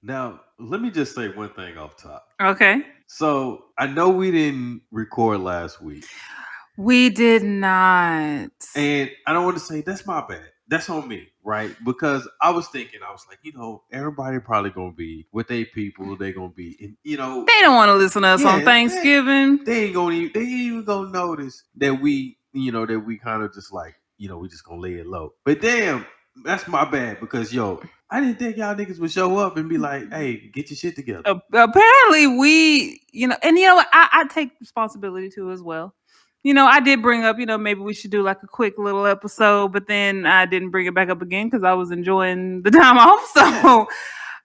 Now, let me just say one thing off top. Okay. So I know we didn't record last week, We did not. and I don't want to say that's my bad. That's on me, right? Because I was thinking, I was like, everybody probably gonna be with their people. They gonna be, and They don't want to listen to us on yeah, Thanksgiving. they ain't even gonna notice that that we kind of just like, we just gonna lay it low. But damn, that's my bad because I didn't think y'all niggas would show up and be like, hey, get your shit together. Apparently, and what? I take responsibility too as well. I did bring up, maybe we should do like a quick little episode, but then I didn't bring it back up again because I was enjoying the time off. So,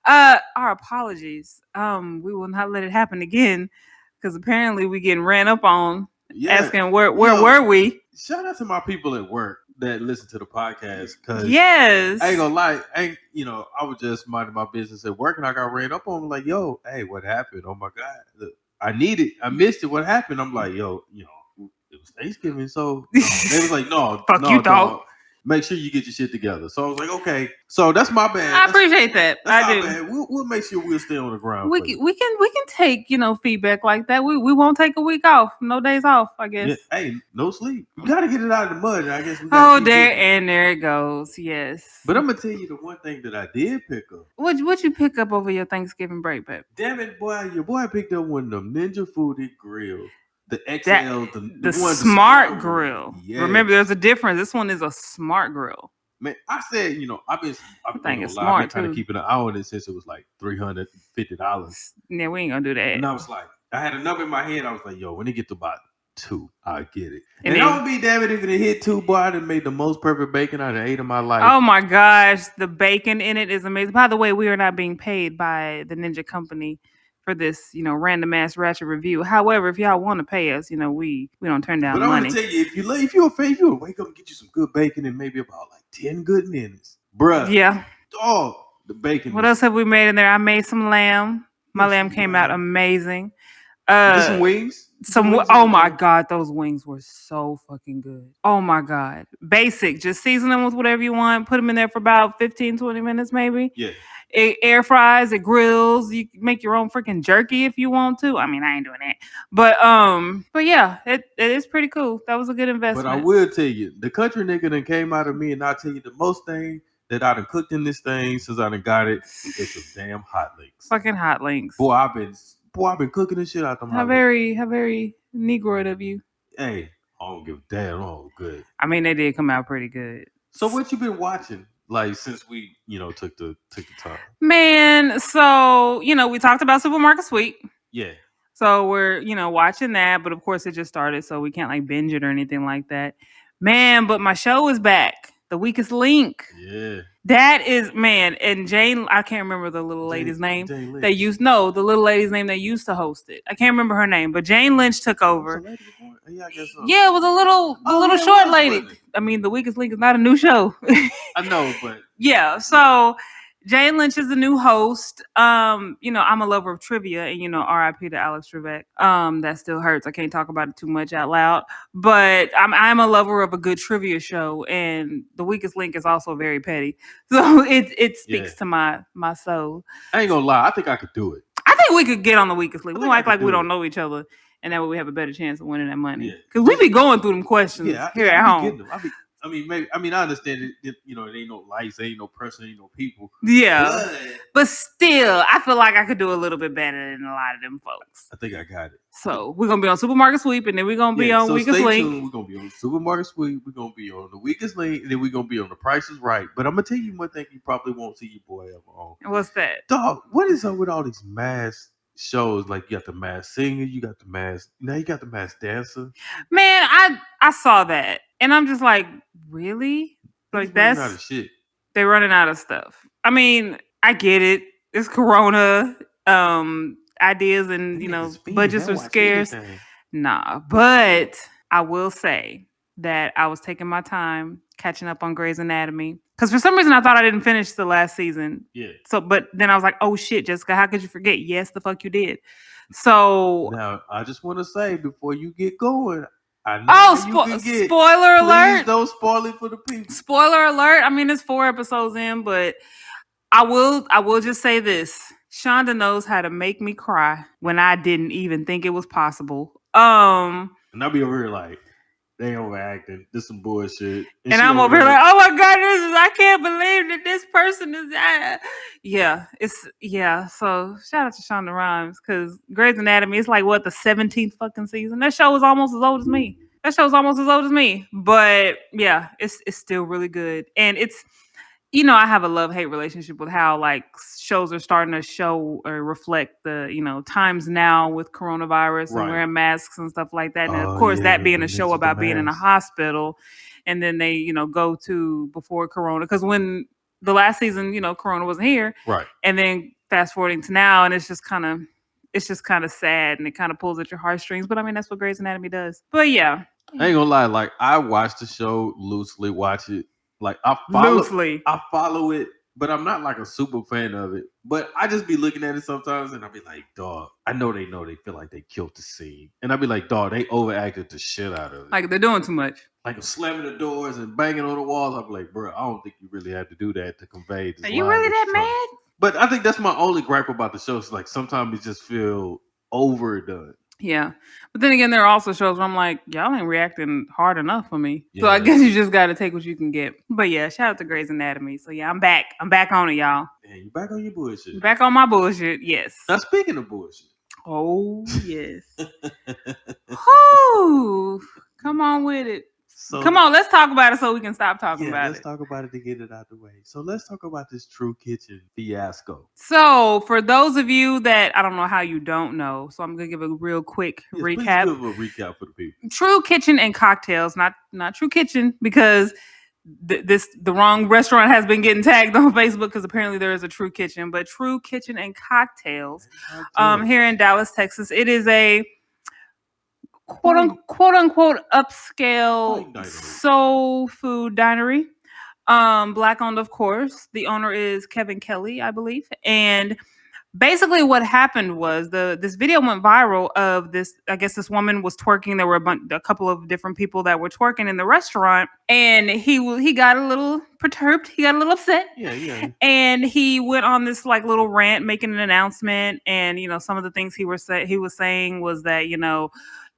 our apologies. We will not let it happen again because apparently we getting ran up on, asking where were we? Shout out to my people at work that listen to the podcast because Yes, I ain't gonna lie, I was just minding my business at work and I got ran up on like, yo, hey, what happened? Oh my god, look, I missed it. What happened? I'm like, yo, it was Thanksgiving, so they was like, no, fuck no, you, dog. dog. Make sure you get your shit together. So I was like, okay. So that's my bad. I appreciate that. That's I our do. bad. We'll make sure we'll stay on the ground. We can take feedback like that. We won't take a week off. No days off, I guess. Yeah, hey, no sleep. You gotta get it out of the mud. I guess we Oh, gotta there it goes. Yes. But I'm gonna tell you the one thing that I did pick up. What you pick up over your Thanksgiving break, babe? Damn it, boy! Your boy picked up one of them Ninja Foodie grill, the That XL, the one, smart grill. Yeah. Remember, there's a difference. This one is a smart grill. Man, I said, I've been kind of keeping an eye on it since it was like $350. Yeah, we ain't gonna do that. And I was like, I had a number in my head. I was like, yo, when it get to about 2, I'll get it. And I would be damn it if it hit 2, boy. I done made the most perfect bacon I done ate in my life. Oh my gosh, the bacon in it is amazing. By the way, we are not being paid by the Ninja Company for this, random ass ratchet review. However, if y'all want to pay us, we don't turn down money. But I want to tell you, if you're a fan, you'll wake up and get you some good bacon and maybe about like 10 good minutes, bruh. Yeah. Oh, the bacon. What else have we made in there? I made some lamb. My lamb came out amazing. Some wings. Oh my god, those wings were so fucking good. Oh my god. Basic, just season them with whatever you want. Put them in there for about 15-20 minutes maybe. Yeah. It air fries, it grills. You can make your own freaking jerky if you want to. I mean, I ain't doing that. But yeah, it is pretty cool. That was a good investment. But I will tell you, the country nigga done came out of me, and I'll tell you the most thing that I done cooked in this thing since I done got it is some damn hot links. Fucking hot links. Boy, I've been cooking this shit out the How very Negroid of you. Hey, I don't give a damn. Oh, good. I mean, they did come out pretty good. So what you been watching? Like since we, took the time. Man, so we talked about Supermarket Sweep. Yeah. So we're, watching that, but of course it just started, so we can't like binge it or anything like that. Man, but my show is back. The Weakest Link. Yeah. That is, man, and Jane, I can't remember the little lady's name. The little lady's name that used to host it. I can't remember her name, but Jane Lynch took over. Yeah, I guess so. Yeah, it was a little short lady. I mean, The Weakest Link is not a new show. I know, but yeah, so Jane Lynch is the new host. I'm a lover of trivia, and R.I.P. to Alex Trebek. That still hurts. I can't talk about it too much out loud, but I'm a lover of a good trivia show, and The Weakest Link is also very petty, so it speaks to my soul. I ain't gonna lie, I think I could do it. I think we could get on The Weakest Link. We don't act like we don't know each other, and that way we have a better chance of winning that money. Because we be going through them questions here at home. I understand it. It ain't no lights, ain't no person, ain't no people. Yeah, but still, I feel like I could do a little bit better than a lot of them folks. I think I got it. So we're gonna be on Supermarket Sweep, and then we're gonna be on Weakest Link. We're gonna be on Supermarket Sweep. We're gonna be on the Weakest Link, and then we're gonna be on The Price is Right. But I'm gonna tell you one thing: you probably won't see your boy ever on. What's that? Dog, what is up with all these mass shows? Like you got the mass singer, you got the mass dancer. Man, I saw that, and I'm just like, really? Like that's running out of shit. They're running out of stuff. I mean, I get it. It's Corona. Ideas and budgets are scarce. Nah, but I will say that I was taking my time catching up on Grey's Anatomy because for some reason I thought I didn't finish the last season. Yeah. So, but then I was like, oh shit, Jessica, how could you forget? Yes, the fuck you did. So now I just want to say before you get going. Spoiler alert! Please don't spoil it for the people. Spoiler alert! I mean, it's 4 episodes in, but I will just say this. Shonda knows how to make me cry when I didn't even think it was possible. And I'll be over here like, they overacting. This some bullshit. And And she I'm over over here there. like, oh my god, I can't believe that this person is. Yeah. So shout out to Shonda Rhimes because Grey's Anatomy is like what the 17th fucking season. That show is almost as old as me. That show's almost as old as me. But yeah, it's still really good, and it's I have a love hate relationship with how like shows are starting to show or reflect the times now with coronavirus and Right. wearing masks and stuff like that. And of Oh course, yeah, that the being a show ninja the about being in a mask. hospital, and then they go to before Corona because when the last season Corona wasn't here, Right. and then fast forwarding to now, and it's just kind of sad and it kind of pulls at your heartstrings. But I mean, that's what Grey's Anatomy does. But yeah, I ain't gonna lie, like I watch the show loosely, watch it. Like loosely. I follow it, but I'm not like a super fan of it. But I just be looking at it sometimes and I'll be like, dog, I know they feel like they killed the scene. And I'll be like, dog, they overacted the shit out of it. Like they're doing too much. Like slamming the doors and banging on the walls. I'm like, bro, I don't think you really had to do that to convey this Are you line really that that you're trying. mad? But I think that's my only gripe about the show. It's like sometimes it just feel overdone. Yeah. But then again, there are also shows where I'm like, y'all ain't reacting hard enough for me. So Yeah, I that's guess true. you just got to take what you can get. But yeah, shout out to Grey's Anatomy. So yeah, I'm back. I'm back on it, y'all. Man, you back on your bullshit. Back on my bullshit. Yes. Now speaking of bullshit. Oh, yes. Whew. Come on with it. So, Come on, let's talk about it so we can stop talking about let's it. talk about it to get it out the way. So let's talk about this True Kitchen fiasco. So, for those of you that I don't know how you don't know, so I'm gonna give a real quick Yes, recap. please give a recap for the people. True Kitchen and Cocktails, not True Kitchen, because the wrong restaurant has been getting tagged on Facebook because apparently there is a True Kitchen, but True Kitchen and Cocktails, here in Dallas, Texas. It is a quote unquote upscale soul food dinery. Black owned, of course. The owner is Kevin Kelly, I believe. And basically what happened was this video went viral of this. I guess this woman was twerking. There were a couple of different people that were twerking in the restaurant, and he got a little perturbed. He got a little upset. Yeah. And he went on this like little rant, making an announcement. And some of the things he was saying was that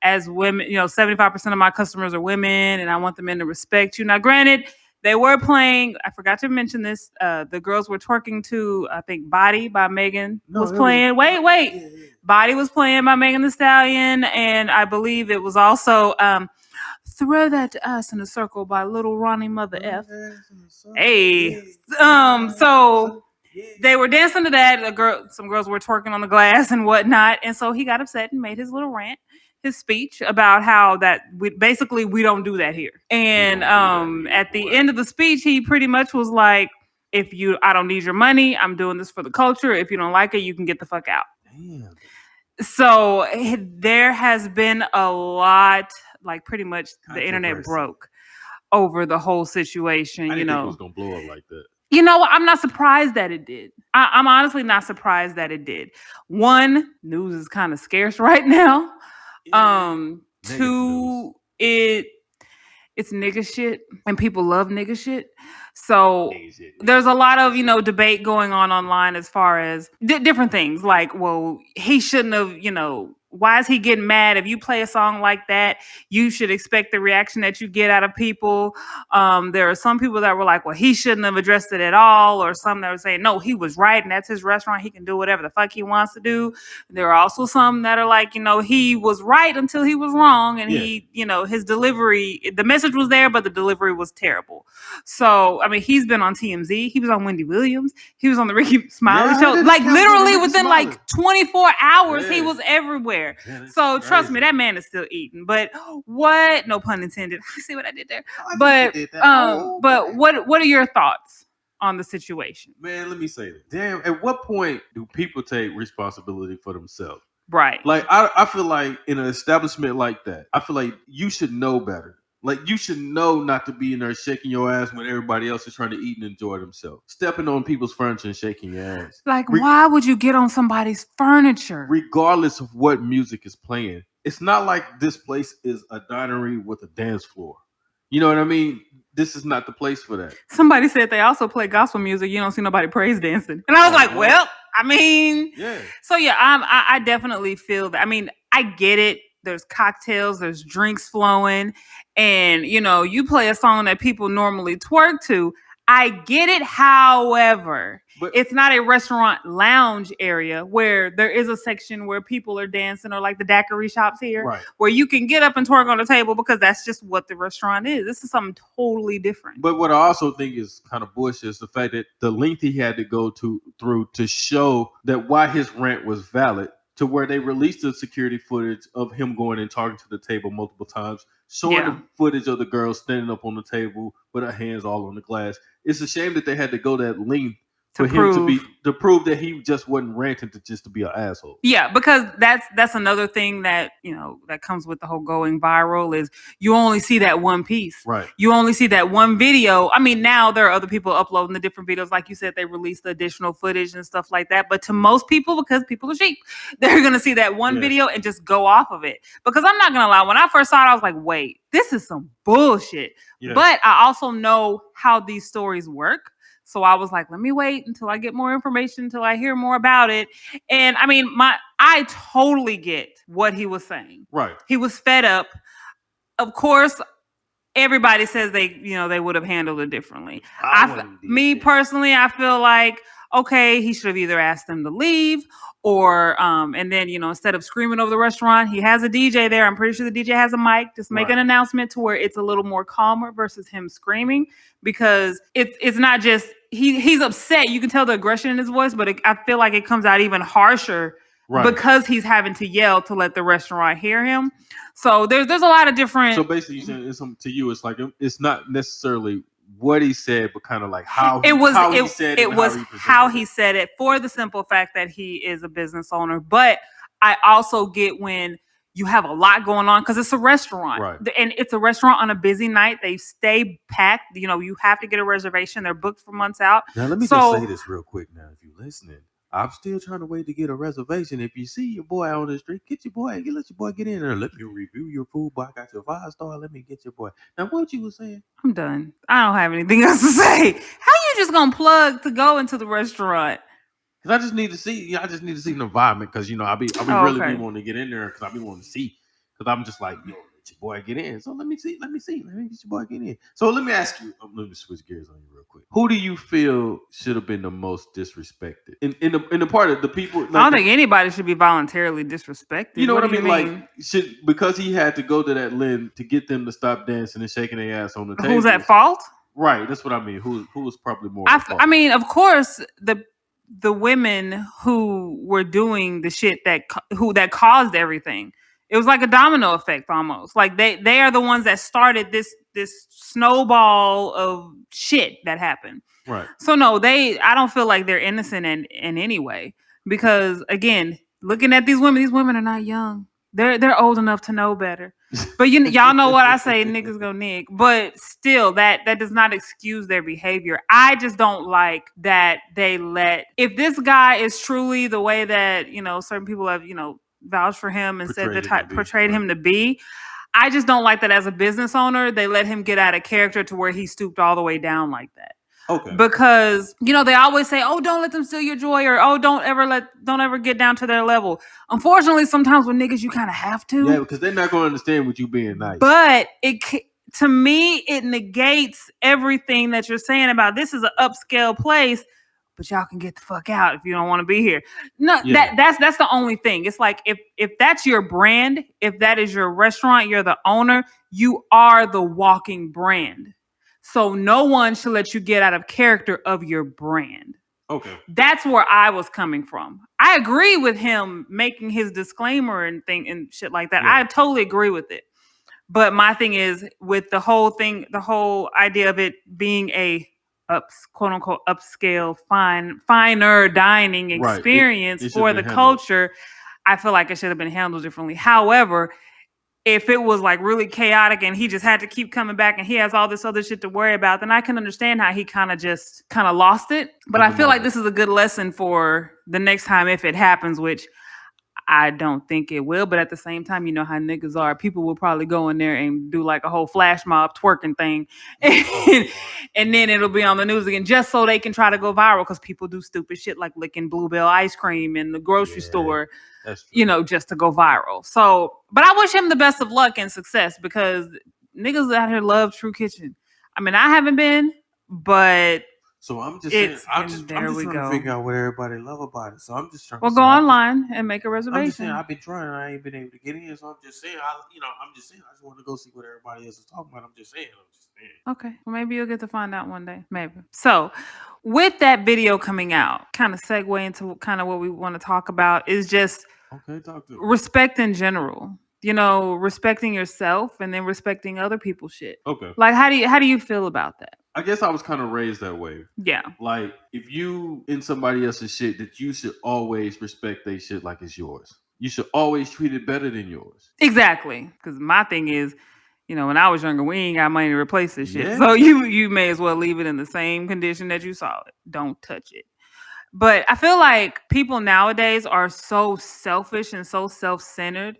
as women, 75% of my customers are women, and I want the men to respect you. Now, granted, they were playing. I forgot to mention this. The girls were twerking to, I think, "Body" by Megan was playing. Wait. Yeah. "Body" was playing by Megan Thee Stallion, and I believe it was also "Throw That Ass in a Circle" by Little Ronnie Mother F. Hey, so they were dancing to that. Some girls were twerking on the glass and whatnot, and so he got upset and made his little rant, his speech about how that we don't do that here. And at the end of the speech, he pretty much was like, I don't need your money. I'm doing this for the culture. If you don't like it, you can get the fuck out. Damn. So there has been a lot, like pretty much the internet broke over the whole situation. I didn't think it was gonna blow up like that. I'm not surprised that it did. I'm honestly not surprised that it did. One, news is kind of scarce right now. Two, it's nigga shit, and people love nigga shit. So there's a lot of debate going on online as far as different things. Like, well, he shouldn't have. Why is he getting mad? If you play a song like that, you should expect the reaction that you get out of people. There are some people that were like, well, he shouldn't have addressed it at all, or some that were saying, no, he was right, and that's his restaurant. He can do whatever the fuck he wants to do. There are also some that are like, he was right until he was wrong, and he, his delivery, the message was there, but the delivery was terrible. So, I mean, he's been on TMZ. He was on Wendy Williams. He was on the Ricky Smiley show. Like, literally within like 24 hours, he was everywhere. So trust me, that man is still eating. But what? No pun intended. I see what I did there. But what are your thoughts on the situation? Man, let me say this. Damn, at what point do people take responsibility for themselves? Right. Like I feel like in an establishment like that, I feel like you should know better. Like you should know not to be in there shaking your ass when everybody else is trying to eat and enjoy themselves. Stepping on people's furniture and shaking your ass. Like, why would you get on somebody's furniture? Regardless of what music is playing. It's not like this place is a dinery with a dance floor. You know what I mean? This is not the place for that. Somebody said they also play gospel music. You don't see nobody praise dancing. And I was like, well, I mean, Yeah. so yeah, I definitely feel that. I mean, I get it. There's cocktails, there's drinks flowing, and you play a song that people normally twerk to. I get it. However, But it's not a restaurant lounge area where there is a section where people are dancing, or like the daiquiri shops here, right. where you can get up and twerk on the table, because that's just what the restaurant is. This is something totally different. But what I also think is kind of bullshit is the fact that the length he had to go to through to show that why his rant was valid, to where they released the security footage of him going and talking to the table multiple times, showing Yeah. the footage of the girl standing up on the table with her hands all on the glass. It's a shame that they had to go that length To for him to prove. be to prove that he just wasn't ranting to just to be an asshole. Yeah, because that's another thing that that comes with the whole going viral is you only see that one piece. Right. You only see that one video. I mean, now there are other people uploading the different videos, like you said, they release the additional footage and stuff like that. But to most people, because people are sheep, they're gonna see that one Yeah. video and just go off of it. Because I'm not gonna lie, when I first saw it, I was like, wait, this is some bullshit. Yeah. But I also know how these stories work. So I was like, let me wait until I get more information, until I hear more about it. And I mean, I totally get what he was saying. Right. He was fed up. Of course, everybody says they would have handled it differently. Me personally, I feel like, okay, he should have either asked them to leave, or and then instead of screaming over the restaurant, he has a DJ there. I'm pretty sure the DJ has a mic. Just make an announcement to where it's a little more calmer versus him screaming, because it's not just he's upset. You can tell the aggression in his voice, but I feel like it comes out even harsher. Right. Because he's having to yell to let the restaurant hear him. So there's a lot of different. So basically, you saying to you, it's like it's not necessarily what he said, but kind of like how he said it. It was how he said it, for the simple fact that he is a business owner. But I also get when you have a lot going on, because it's a restaurant, right? And it's a restaurant on a busy night. They stay packed. You have to get a reservation. They're booked for months out. Now let me just say this real quick. Now, if you're listening, I'm still trying to wait to get a reservation. If you see your boy out on the street, let your boy get in there. Let me review your food, boy. I got your 5-star. Let me get your boy. Now, what you was saying? I'm done. I don't have anything else to say. How you just gonna plug to go into the restaurant? Cause I just need to see. I just need to see the environment. Cause I be really be wanting to get in there. Cause I be wanting to see. Cause I'm just like, yo, let your boy get in. So let me see. Let me get your boy get in. So let me ask you. Let me switch gears on you real quick. Who do you feel should have been the most disrespected in the part of the people? Like, I don't think anybody should be voluntarily disrespected. You know what I mean? Like, because he had to go to that length to get them to stop dancing and shaking their ass on the table. Who's at fault? Right. That's what I mean. Who was probably more? I mean, of course, the women who were doing the shit that caused everything. It was like a domino effect almost. Like they are the ones that started this snowball of shit that happened. Right. So no, I don't feel like they're innocent in any way, because again, looking at these women are not young. They're old enough to know better. But y'all know what I say, niggas go nick. But still, that does not excuse their behavior. I just don't like that they if this guy is truly the way that certain people have vouched for him and portrayed him to be. I just don't like that as a business owner they let him get out of character to where he stooped all the way down like that. Okay. Because they always say, "Oh, don't let them steal your joy," or "Oh, don't ever get down to their level." Unfortunately, sometimes with niggas, you kind of have to. Yeah, because they're not going to understand what you being nice. But to me, it negates everything that you're saying about this is an upscale place, but y'all can get the fuck out if you don't want to be here. No, yeah. That's the only thing. It's like if that's your brand, if that is your restaurant, you're the owner, you are the walking brand. So no one should let you get out of character of your brand. Okay. That's where I was coming from. I agree with him making his disclaimer and shit like that. Yeah. I totally agree with it. But my thing is with the whole thing, the whole idea of it being a quote unquote upscale, finer dining experience for the culture, I feel like it should have been handled differently. However, if it was like really chaotic and he just had to keep coming back and he has all this other shit to worry about, then I can understand how he kind of lost it. But I feel like this is a good lesson for the next time if it happens, which I don't think it will. But at the same time, you know how niggas are. People will probably go in there and do like a whole flash mob twerking thing. Oh And, Lord. and then it'll be on the news again just so they can try to go viral because people do stupid shit like licking Bluebell ice cream in the grocery Yeah, store, that's you true. know, just to go viral. So, but I wish him the best of luck and success because niggas out here love True Kitchen. I mean, I haven't been, but So I'm just saying, it's I'm there just we trying to go. figure out what everybody love about it. So I'm just trying to Well, go say, online and make a I'm just saying, reservation. I've been trying, I ain't been able to get in. So I'm just saying, I'm just saying, I just want to go see what everybody else is talking about. I'm just saying. Okay. Well, maybe you'll get to find out one day. Maybe. So, with that video coming out, kind of segue into kind of what we want to talk about is just Okay, talk to me. respect in general. You know, respecting yourself and then respecting other people's shit. Okay, Like, how do you feel about that? I guess I was kind of raised that way. Yeah. Like, if you in somebody else's shit, that you should always respect their shit like it's yours. You should always treat it better than yours. Exactly. Because my thing is, you know, when I was younger, we ain't got money to replace this shit. Yeah. So you may as well leave it in the same condition that you saw it. Don't touch it. But I feel like people nowadays are so selfish and so self-centered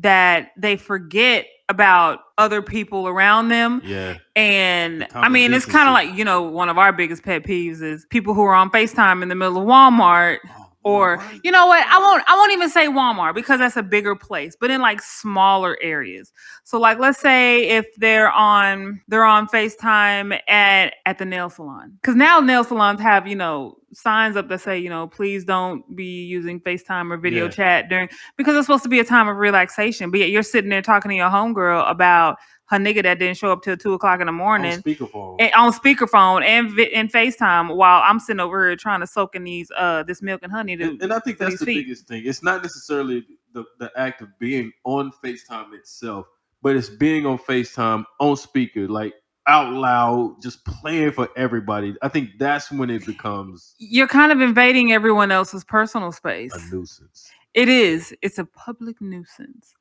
that they forget about other people around them. Yeah. The And I common mean, it's kind of decency. like, you know, one of our biggest pet peeves is people who are on FaceTime in the middle of Walmart. Oh Lord, Or, why is you this know what? I shit? won't I won't even say Walmart because that's a bigger place, but in like smaller areas. So like let's say if they're on FaceTime at the nail salon. Cause now nail salons have, you know, signs up that say, you know, please don't be using FaceTime or video Yeah. chat during because it's supposed to be a time of relaxation. But yet you're sitting there talking to your homegirl about her nigga that didn't show up till 2 o'clock in the On morning speakerphone. and on speakerphone and FaceTime while I'm sitting over here trying to soak in these this milk and honey And I think for that's these the feet. biggest thing. It's not necessarily the act of being on FaceTime itself, but it's being on FaceTime on speaker, like out loud, just playing for everybody. I think that's when it becomes You're kind of invading everyone else's personal a space. nuisance. It is. It's a public nuisance.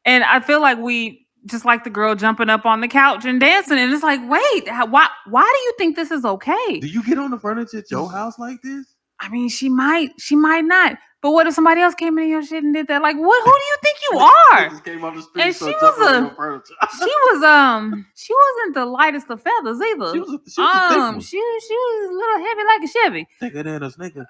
And I feel like we just like the girl jumping up on the couch and dancing and it's like, "Wait, why do you think this is okay?" Do you get on the furniture at your house like this? I mean, she might not. But what if somebody else came in your shit and did that? Like, what? Who do you think you are? Niggas came off the street And and she started was jumping on your a, furniture. she wasn't the lightest of feathers she either. was she was a thick one. She was a little heavy like a Chevy. Thicker than a nigga.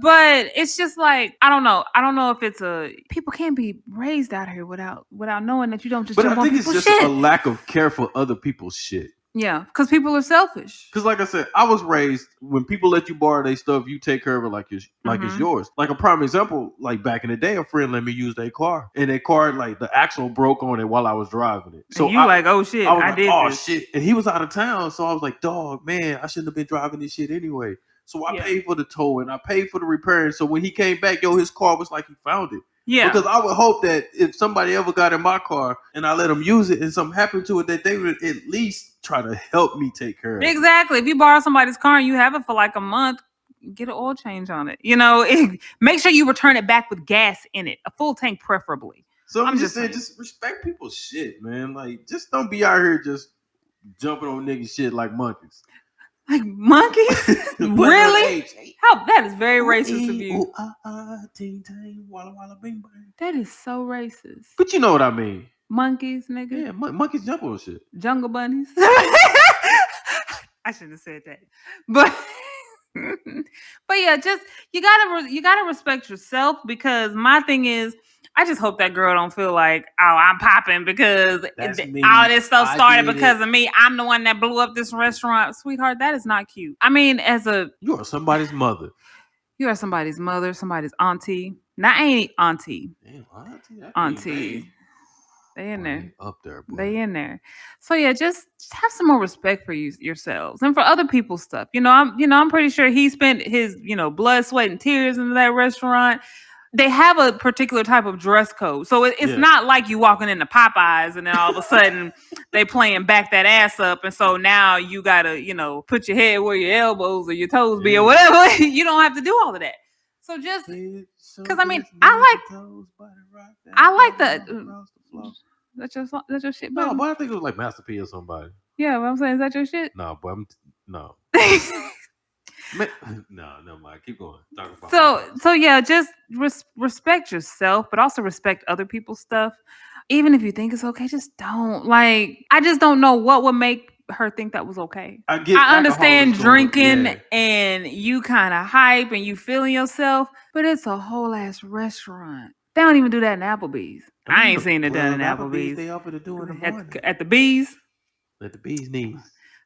But it's just like I don't know. I don't know if it's a people can't be raised out here without knowing that you don't just But I jump on think it's people's just a shit. lack of care for other people's shit. Yeah, because people are selfish. Because, like I said, I was raised when people let you borrow their stuff, you take care of it like it's Hmm. yours. Like a prime example, like back in the day, a friend let me use their car, and their car like the axle broke on it while I was driving it. And So you like, oh I shit, was I like, did oh this. shit, and he was out of town, so I was like, dog, man, I shouldn't have been driving this shit anyway. So I Yeah, paid for the tow and I paid for the repair. And so when he came back, yo, his car was like he found it. yeah. Because I would hope that if somebody ever got in my car and I let them use it and something happened to it, that they would at least try to help me take care of it. Exactly. If you borrow somebody's car and you have it for like a month, get an oil change on it. You know, make sure you return it back with gas in it, a full tank preferably. So I'm I'm just just saying, saying. just respect people's shit, man. Like, just don't be out here just jumping on niggas shit like monkeys. Like monkeys? Letter of Really? H. How that is very Ooh, racist of ee, you. ooh, ting, ting, walla, walla, bing, bang. That is so racist. But you know what I mean. Monkeys, nigga. Yeah, monkeys jump on shit. Jungle bunnies. I shouldn't have said that. But but yeah, just you gotta respect yourself because my thing is I just hope that girl don't feel like, oh, I'm popping because That's all me. this stuff I started did because it. of me. I'm the one that blew up this restaurant. Sweetheart, that is not cute. I mean, You are somebody's mother. you are somebody's mother, somebody's auntie. Not ain't auntie. Damn, auntie. That mean Auntie. They in boy, they there. up there, boy. They in there. So yeah, just have some more respect for yourselves and for other people's stuff. I'm pretty sure he spent his, blood, sweat, and tears into that restaurant. They have a particular type of dress code. So it's Yeah. not like you walking into Popeyes and then all of a sudden they playing back that ass up. And so now you gotta, put your head where your elbows or your toes be or Yeah. whatever. You don't have to do all of that. So just because I mean, I like the that's your shit, No, baby. but I think it was like Master P or somebody. Yeah, what I'm saying is that your shit. No, but no. No, no mind. Keep going. Talk about my points. So yeah, just respect yourself, but also respect other people's stuff. Even if you think it's okay, just don't. Like, I just don't know what would make her think that was okay. I get I alcohol is understand going. drinking Yeah, and you kind of hype and you feeling yourself, but it's a whole ass restaurant. They don't even do that in Applebee's. I I mean ain't the seen it done in Club Applebee's Applebee's. they offer to do in the morning. At the bees. At the bee's knees.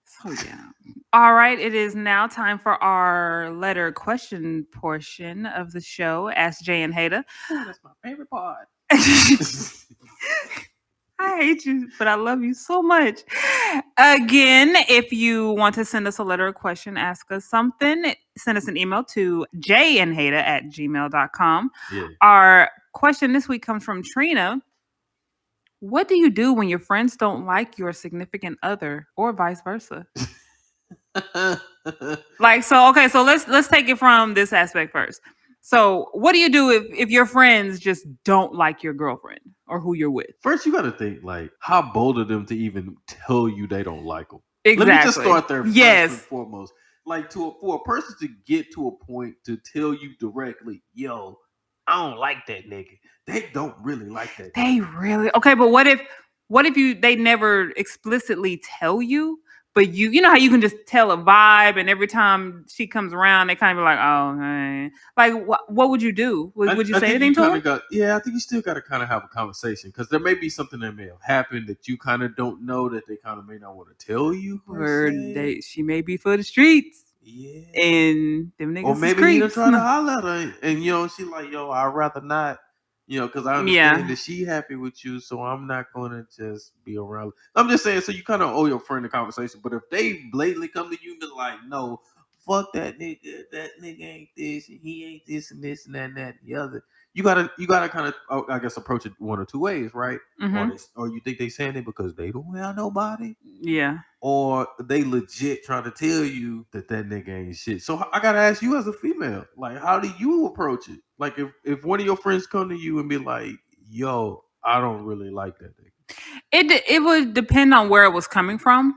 So yeah. All right, it is now time for our letter question portion of the show. Ask Jay and Hater. Oh, that's my favorite part. I hate you, but I love you so much. Again, if you want to send us a letter or question, ask us something, send us an email to jandhater@gmail.com. Yeah. Our question this week comes from Trina. What do you do when your friends don't like your significant other or vice versa? Like, so okay, so let's take it from this aspect first. So what do you do if your friends just don't like your girlfriend or who you're with? First, you got to think like how bold of them to even tell you they don't like them. Let me just Exactly. start there first and Yes. foremost. Like for a person to get to a point to tell you directly, "Yo, I don't like that nigga." They don't really like that They nigga. really okay, but what if you they never explicitly tell you, but you know how you can just tell a vibe, and every time she comes around, they kind of be like, oh, hey. Like what would you do? Would you I say think you anything to kind her? of got, yeah. I think you still got to kind of have a conversation because there may be something that may have happened that you kind of don't know that they kind of may not want to tell you per Or se. she may be for the streets, Yeah. and them Or niggas is maybe he done creeps. tried to holler at her, and she like, yo, I'd rather not, because I understand Yeah. that she happy with you, so I'm not gonna just be around. I'm just saying, so you kind of owe your friend a conversation. But if they blatantly come to you and be like, no, fuck that nigga ain't this, and he ain't this and this and that and that and the other. You gotta kind of, I guess, approach it one or two ways, right? Mm-hmm. Or you think they saying it because they don't have nobody, Yeah. or they legit trying to tell you that that nigga ain't shit. So I gotta ask you as a female, like, how do you approach it? Like, if one of your friends come to you and be like, "Yo, I don't really like that nigga." It would depend on where it was coming from.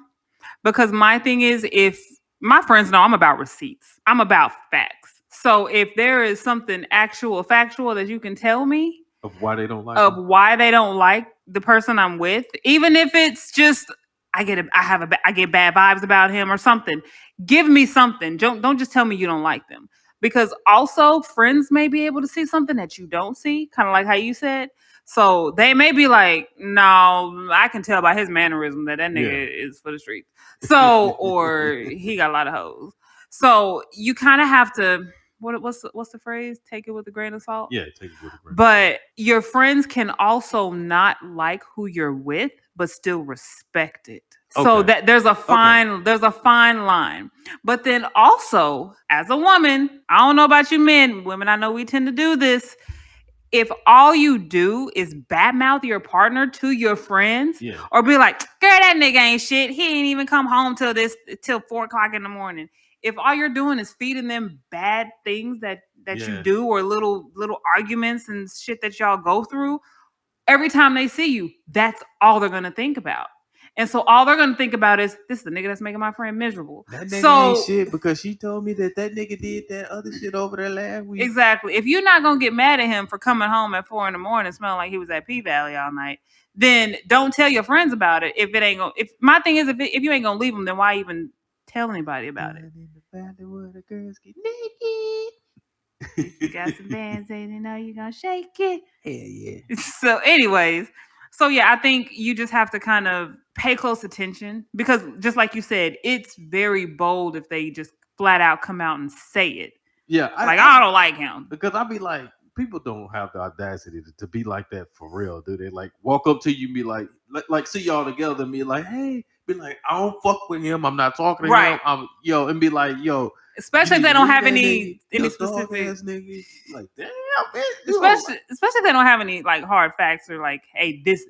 Because my thing is, if my friends know I'm about receipts, I'm about facts. So if there is something actual, factual that you can tell me Of why they don't like of them. why they don't like the person I'm with, even if it's just I get bad vibes about him or something. Give me something. Don't just tell me you don't like them. Because also friends may be able to see something that you don't see, kind of like how you said. So they may be like, no, I can tell by his mannerism that that Yeah. nigga is for the streets. So, or he got a lot of hoes. So you kind of have to what's the phrase? Take it with a grain of salt. Yeah, take it with a grain of salt. But your friends can also not like who you're with, but still respect it. So Okay. that Okay. there's a fine line. But then also, as a woman, I don't know about you men, women, I know we tend to do this. If all you do is badmouth your partner to your friends, Yeah. or be like, girl, that nigga ain't shit. He ain't even come home till 4 o'clock in the morning. If all you're doing is feeding them bad things that you Yeah. do, or little arguments and shit that y'all go through, every time they see you, that's all they're gonna think about. And so all they're gonna think about is, this is the nigga that's making my friend miserable. That nigga ain't So shit because she told me that nigga did that other shit over there last week. exactly. If you're not gonna get mad at him for coming home at 4 in the morning smelling like he was at P Valley all night, then don't tell your friends about it. If it ain't gonna, if my thing is, if you ain't gonna leave them, then why even tell anybody about it? Down in the valley where the girls get naked. If you got some bands, they know you gonna shake it. Hell yeah. So, anyways, so yeah, I think you just have to kind of pay close attention, because just like you said, it's very bold if they just flat out come out and say it. Yeah, Like, I don't like him. because I be like, people don't have the audacity to be like that for real, do they? Like, walk up to you and be like see y'all together and be like, hey, be like, I don't fuck with him. I'm not talking to him. Right. And be like, yo, you Especially if need they to don't leave have that nigga. He any a dog specific, ass nigga. Like, damn, man, you don't like. especially if they don't have any like hard facts, or like, hey, this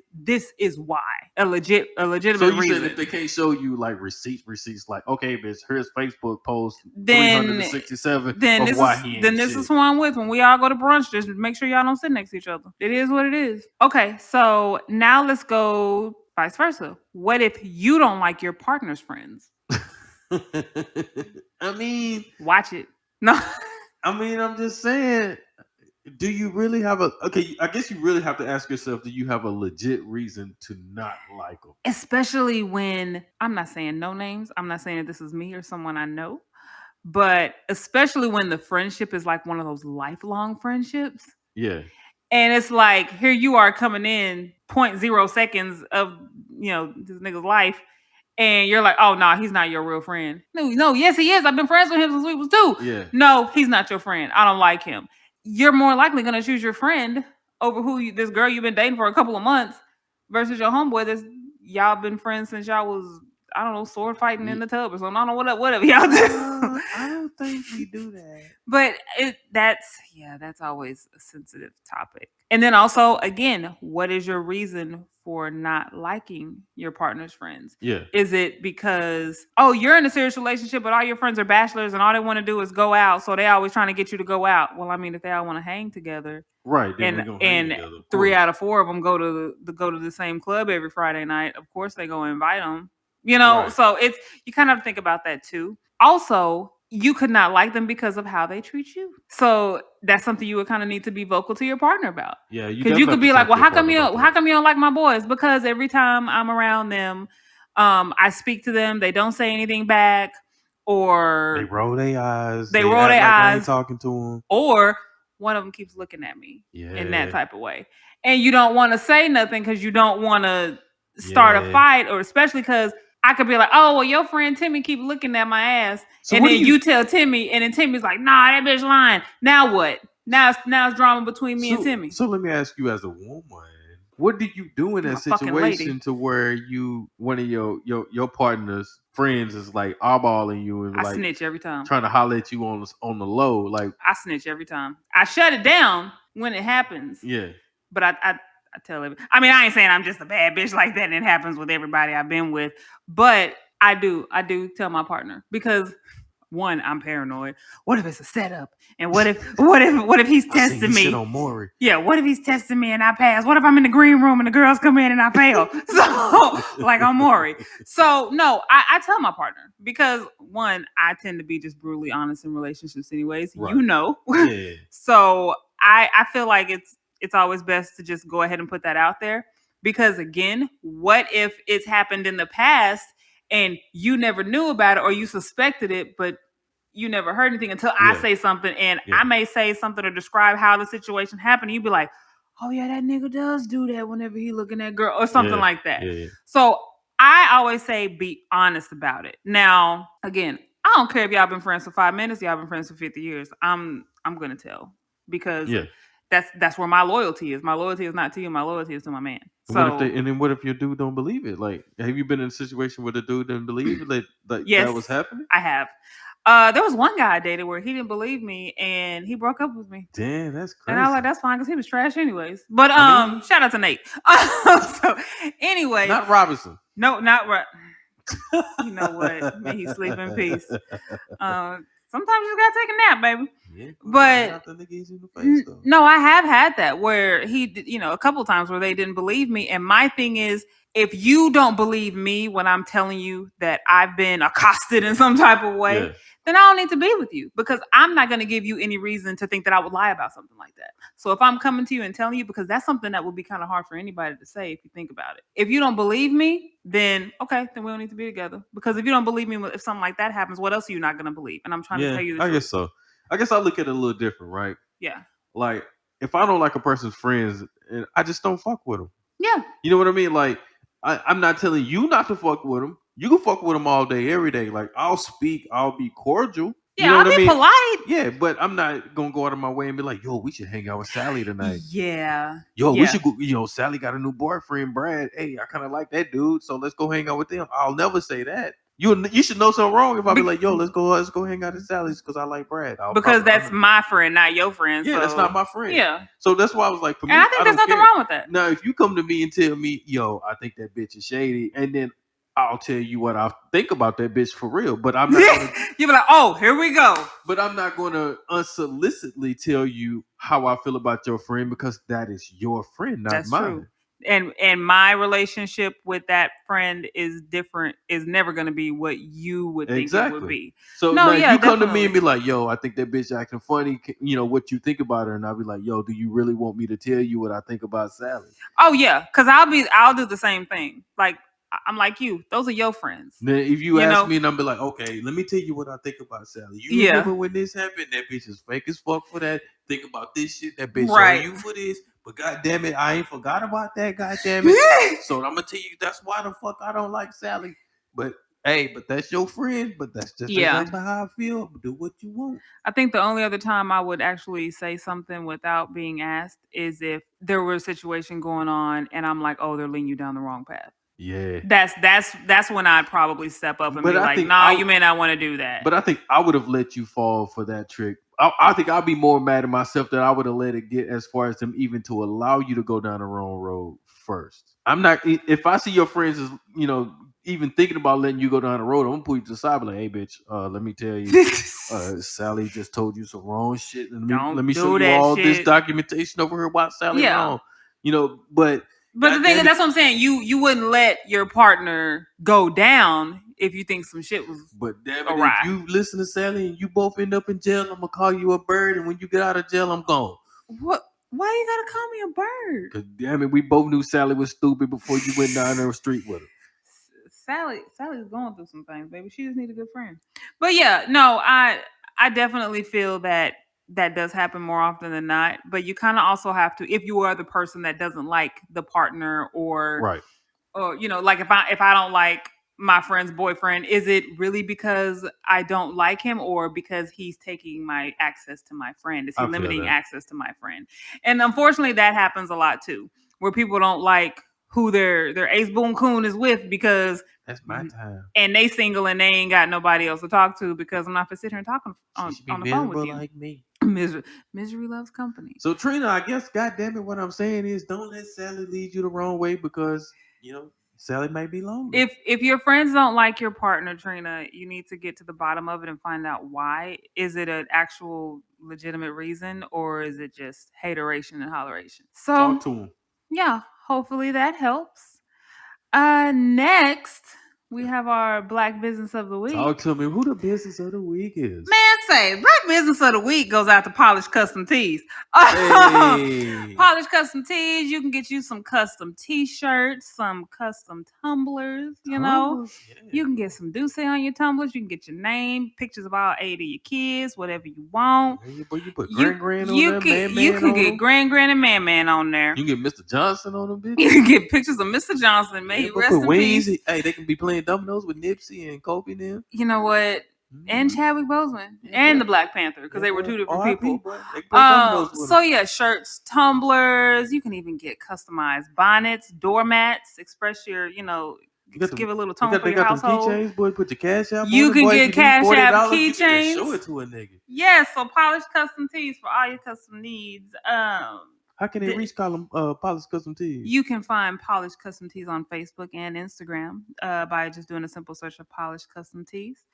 is why, a So legitimate you said if reason. they can't show you like receipts, like, okay, bitch, here's Facebook post then 367 of why he then ain't this is shit. who I'm with. When we all go to brunch, just make sure y'all don't sit next to each other. It is what it is. Okay, so now let's go vice versa. What if you don't like your partner's friends? I mean, Watch it. No. I'm just saying. Do you really have a okay? I guess you really have to ask yourself: do you have a legit reason to not like them? Especially when I'm not saying no names. I'm not saying that this is me or someone I know, but especially when the friendship is like one of those lifelong friendships. Yeah, And it's like, here you are coming in point zero seconds of, this nigga's life. And you're like, oh, no, he's not your real friend. No, no, yes, he is. I've been friends with him since we was two. yeah, No, he's not your friend. I don't like him. You're more likely going to choose your friend over this girl you've been dating for a couple of months versus your homeboy that's y'all been friends since y'all was, I don't know, sword fighting in Ye- the tub or something. I don't know, whatever y'all do. I don't think we do that. But that's always a sensitive topic. And then also, again, what is your reason for not liking your partner's friends? Yeah, Is it because, oh, you're in a serious relationship, but all your friends are bachelors and all they want to do is go out, so they always trying to get you to go out? Well, I mean, if they all want to hang together, right. Then and we're gonna hang and together, of three course. out of four of them go to the same club every Friday night, of course they go invite them. Right. So it's you kind of think about that too. Also, you could not like them because of how they treat you. So that's something you would kind of need to be vocal to your partner about. Yeah, you Because you definitely could have to be like, talk well, to your partner about how that. come you don't like my boys? Because every time I'm around them, I speak to them, they don't say anything back, They or roll their eyes. they They roll act their like I ain't eyes, talking to them. or one of them keeps looking at me in that Yeah, type of way. And you don't want to say nothing because you don't want to start a yeah. fight, or especially because I could be like, oh, well, your friend Timmy keep looking at my ass. So And what do then you? you tell Timmy, and then Timmy's like, nah, that bitch lying. Now what? Now it's drama between me and Timmy. So let me ask you, as a woman, what did you do in I'm that a fucking lady. situation to where one of your partner's friends is like eyeballing you and I like snitch every time. trying to holler at you on the low, like I snitch every time. I shut it down when it happens. yeah, But I tell every. I mean, I ain't saying I'm just a bad bitch like that, and it happens with everybody I've been with. But I do tell my partner because one, I'm paranoid. What if it's a setup? And what if he's I seen testing his shit me? on Maury. Yeah, what if he's testing me and I pass? What if I'm in the green room and the girls come in and I fail? So, like I'm Maury. So, no, I tell my partner because one, I tend to be just brutally honest in relationships, anyways. Right. Yeah. So, I feel like it's always best to just go ahead and put that out there because again, what if it's happened in the past and you never knew about it or you suspected it, but you never heard anything until I Yeah. say something, and Yeah. I may say something or describe how the situation happened. And you'd be like, "Oh yeah, that nigga does do that whenever he looking at girl or something Yeah. like that." Yeah. Yeah. So I always say be honest about it. Now, again, I don't care if y'all been friends for 5 minutes, y'all been friends for 50 years. I'm gonna tell because Yeah. that's where my loyalty is. My loyalty is not to you. My loyalty is to my man. And So then what if your dude don't believe it? Like, have you been in a situation where the dude didn't believe it, that was yes, happening? I have. There was one guy I dated where he didn't believe me and he broke up with me. Damn, that's And I was crazy. like, that's fine because he was trash anyways. But I mean, shout out to Nate. So anyways, not Robinson. no, not right. You know what? May he sleep in peace. Sometimes you just gotta take a nap, baby. Yeah, But not the niggas in the face though. no, I have had that where a couple times where they didn't believe me. And my thing is, if you don't believe me when I'm telling you that I've been accosted in some type of way, Yeah, then I don't need to be with you because I'm not going to give you any reason to think that I would lie about something like that. So if I'm coming to you and telling you, because that's something that would be kind of hard for anybody to say if you think about it. If you don't believe me, then okay, then we don't need to be together. Because if you don't believe me, if something like that happens, what else are you not going to believe? And I'm trying to yeah. tell you the I truth. guess so. I guess I look at it a little different, right? Yeah. Like, if I don't like a person's friends, I just don't fuck with them. Yeah. You know what I mean? Like, I'm not telling you not to fuck with them. You can fuck with them all day, every day. Like, I'll speak, I'll be cordial. You Yeah, know I'll what I be mean? polite. Yeah, but I'm not gonna go out of my way and be like, "Yo, we should hang out with Sally tonight." Yeah. Yo, we Yeah. should go. Sally got a new boyfriend, Brad. Hey, I kind of like that dude, so let's go hang out with them. I'll never say that. You should know something wrong if I be like, "Yo, let's go hang out at Sally's because I like Brad." Because I'll that's never. my friend, not your friend. Yeah, that's not So my friend. yeah. So that's why I was like, for And I me, think I there's don't nothing care. wrong with that. Now, if you come to me and tell me, "Yo, I think that bitch is shady," and then I'll tell you what I think about that bitch for real. But I'm not gonna. You be like, oh, here we go. But I'm not gonna unsolicitedly tell you how I feel about your friend because that is your friend, not That's true. mine. And my relationship with that friend is different, is never going to be what you would think it would Exactly. be. So No, now if yeah, you come to me and definitely. be like, "Yo, I think that bitch acting funny," what you think about her, and I'll be like, "Yo, do you really want me to tell you what I think about Sally?" Oh yeah, because I'll do the same thing. Like I'm like you. Those are your friends. Then if you You ask know. me and I'm be like, "Okay, let me tell you what I think about Sally. You Yeah. remember when this happened? That bitch is fake as fuck for that. Think about this shit. That bitch on Right. you for this. But god damn it, I ain't forgot about that. God damn it. So I'm gonna tell you that's why the fuck I don't like Sally. But hey, but that's your friend. But that's just Yeah. exactly how I feel. Do what you want. I think the only other time I would actually say something without being asked is if there were a situation going on and I'm like, oh, they're leading you down the wrong path. Yeah. That's when I'd probably step up and But be I like, think nah, I you may not want to do that. But I think I would have let you fall for that trick. I think I'd be more mad at myself that I would have let it get as far as them even to allow you to go down the wrong road first. I'm not if I see your friends is even thinking about letting you go down the road, I'm gonna put you to the side, be like, hey bitch, let me tell you, Sally just told you some wrong shit. And let Don't me show do you that all this shit. documentation over here about Sally Yeah. wrong. But But the god thing is, damn it. that's what I'm saying. You wouldn't let your partner go down if you think some shit was But damn it, if awry. you listen to Sally and you both end up in jail, I'm gonna call you a bird, and when you get out of jail, I'm gone. What? Why you gotta call me a bird? Cause damn it, we both knew Sally was stupid before you went down the street with her. Sally's going through some things, baby. She just need a good friend. But yeah, no, I definitely feel that that does happen more often than not. But you kind of also have to, if you are the person that doesn't like the partner, Right. or like if I don't like my friend's boyfriend, is it really because I don't like him or because he's taking my access to my friend? Is he I feel limiting that. access to my friend? And unfortunately that happens a lot too, where people don't like who their ace boon coon is with because That's my time. and they single and they ain't got nobody else to talk to because I'm not gonna sit here and talk She should be on the phone with miserable you. like me. Misery loves company. So Trina, I guess, God damn it, what I'm saying is, don't let Sally lead you the wrong way because Sally may be lonely. If your friends don't like your partner, Trina, you need to get to the bottom of it and find out why. Is it an actual legitimate reason or is it just hateration and holleration? So Talk to him. yeah, hopefully that helps. Next we have our Black Business of the Talk Week. to me. Who the business of the week is? Man, say Black Business of the Week goes out to Polished Custom Tees. Hey, Polished Custom Tees, you can get you some custom T-shirts, some custom tumblers. tumblers. Yeah. You can get some Douce on your tumblers. You can get your name, pictures of all 8 of your kids, whatever you want. Yeah, boy, you put You grand on you there, can you man can on get them. Grand and Man on there. You can get Mr. Johnson on them, You bitches. can get pictures of Mr. Johnson. May Yeah, he but put rest in wings. peace. Hey, they can be playing dominoes with Nipsey and Kobe now. You know what? And Mm-hmm. Chadwick Boseman Yeah, and boy. the Black Panther because Yeah, they were boy. two different R.I.P. people. Boy. They can play dominoes with So them. yeah, shirts, tumblers. You can even get customized bonnets, doormats. Express your, You got just them. give a little tone for They your got them household. keychains, boy. Put your cash app on You it, can boy. If get you need Cash App $40, you can just show keychains. it to a nigga. Yes, so polished custom tees for all your custom needs. How can they reach column Polish Custom Tees? You can find Polished Custom Tees on Facebook and Instagram by just doing a simple search of Polished Custom Tees.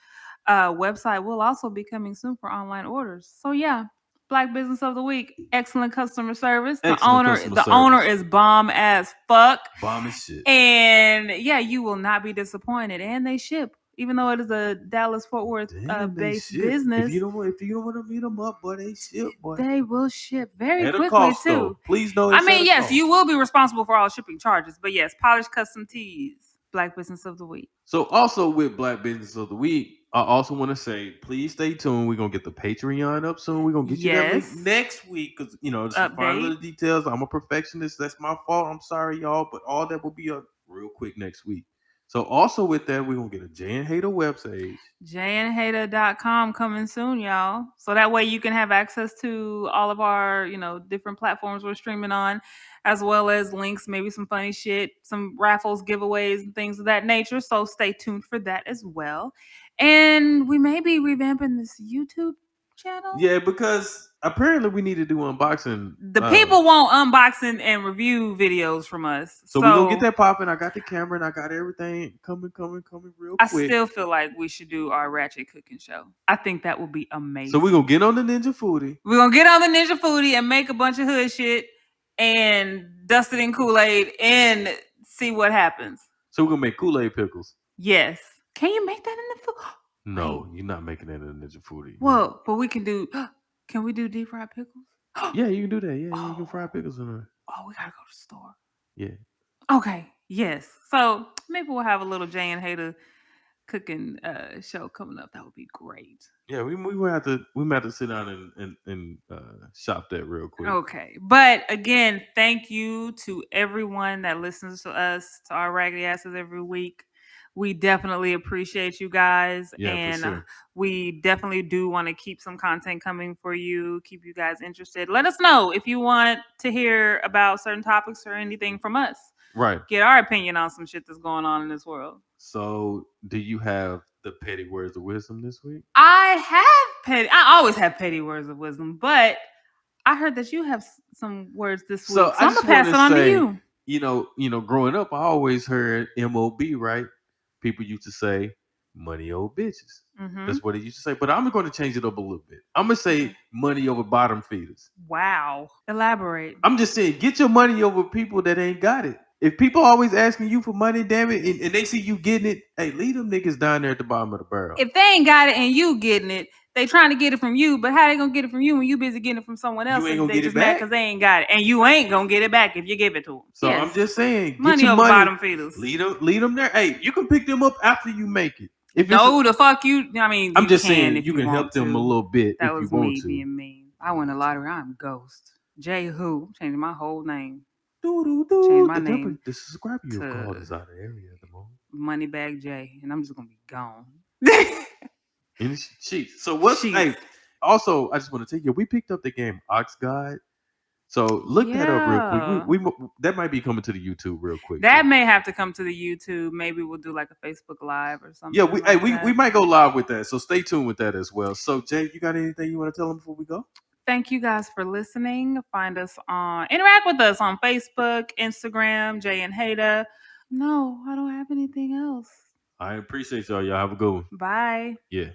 Website will also be coming soon for online orders. So yeah, Black Business of the Week, excellent customer service. Excellent customer The owner service. is bomb as fuck, Bomb as shit. and yeah, you will not be disappointed. And they ship, even though it is a Dallas Fort Worth Damn, they based ship. business. If you don't want to meet them up, boy, they ship, boy. They will ship very At a quickly cost too. though. Please know I it's at mean, a yes, you cost. will be responsible for all shipping charges, but yes, Polished Custom Tees, Black Business of the Week. So also with Black Business of the Week, I also want to say, please stay tuned. We're gonna get the Patreon up soon. We're gonna get you that link Yes, next week because some final update. little details. I'm a perfectionist. That's my fault. I'm sorry, y'all, but all that will be up real quick next week. So also with that, we're gonna get a Jay and Hater website. jnhater.com coming soon, y'all. So that way you can have access to all of our, different platforms we're streaming on, as well as links, maybe some funny shit, some raffles, giveaways, and things of that nature. So stay tuned for that as well. And we may be revamping this YouTube channel. Yeah, because apparently we need to do unboxing. The people want unboxing and review videos from us. So we're gonna get So that popping. I got the camera and I got everything coming real I quick. still feel like we should do our Ratchet cooking show. I think that would be So we're amazing. gonna get on the Ninja Foodie. We're gonna get on the Ninja Foodie and make a bunch of hood shit. And dust it in Kool-Aid and see what happens. So we're gonna make Kool-Aid pickles. Yes. Can you make that in the food? No, Wait. you're not making that in a Ninja Foodie. Well, but we can do. Can we do deep fried pickles? Yeah, you can do that. Yeah, you can fry Oh, pickles in there. oh, we gotta go to the store. Yeah. Okay. Yes. So maybe we'll have a little Jay and Hater cooking show coming up. That would be great. Yeah, we might have to sit down and shop that real quick. Okay. But again, thank you to everyone that listens to us, to our raggedy asses every week. We definitely appreciate you guys. Yeah, for And sure. we definitely do want to keep some content coming for you, keep you guys interested. Let us know if you want to hear about certain topics or anything from us. Right. Get our opinion on some shit that's going on in this world. So, do you have the petty words of wisdom this week? I always have petty words of wisdom, but I heard that you have some words this So, week, so I I'm just gonna want pass to it on to say, you. growing up, I always heard MOB, right? People used to say, money over bitches. Mm-hmm. That's what they used to say. But I'm going to change it up a little bit. I'm going to say Okay. money over bottom feeders. Wow. Elaborate. I'm just saying, get your money over people that ain't got it. If people always asking you for money, damn it, and they see you getting it, hey, leave them niggas down there at the bottom of the barrel. If they ain't got it and you getting it, they trying to get it from you, but how they gonna get it from you when you busy getting it from someone else You ain't and gonna they get it just mad back. because they ain't got it, and you ain't gonna get it back if you give it to them. So Yes. I'm just saying, get Money your over money, bottom feeders. lead them there. Hey, you can pick them up after you make it. If it's, No, the fuck you. I mean, I'm you just can saying, if you you can help want them a to. little bit That if you was want me to. being mean. I won the lottery. I'm Ghost. J Who. I'm changing my whole name. Doo, Change doo, my name the subscriber you have called to is out of area at the moment. Moneybag J, and I'm just gonna be gone. And it's cheats. So what's hey? Sheets. Also, I just want to tell you, we picked up the game Ox God. So look that up real quick. Yeah. That might be coming to the YouTube real quick. That too. may have to come to the YouTube. Maybe we'll do like a Facebook Live or something. Yeah, like we that. might go live with that. So stay tuned with that as well. So Jay, you got anything you want to tell them before we go? Thank you guys for listening. Find us interact with us on Facebook, Instagram, Jay and Hater. No, I don't have anything else. I appreciate y'all. Y'all have a good one. Bye. Yeah.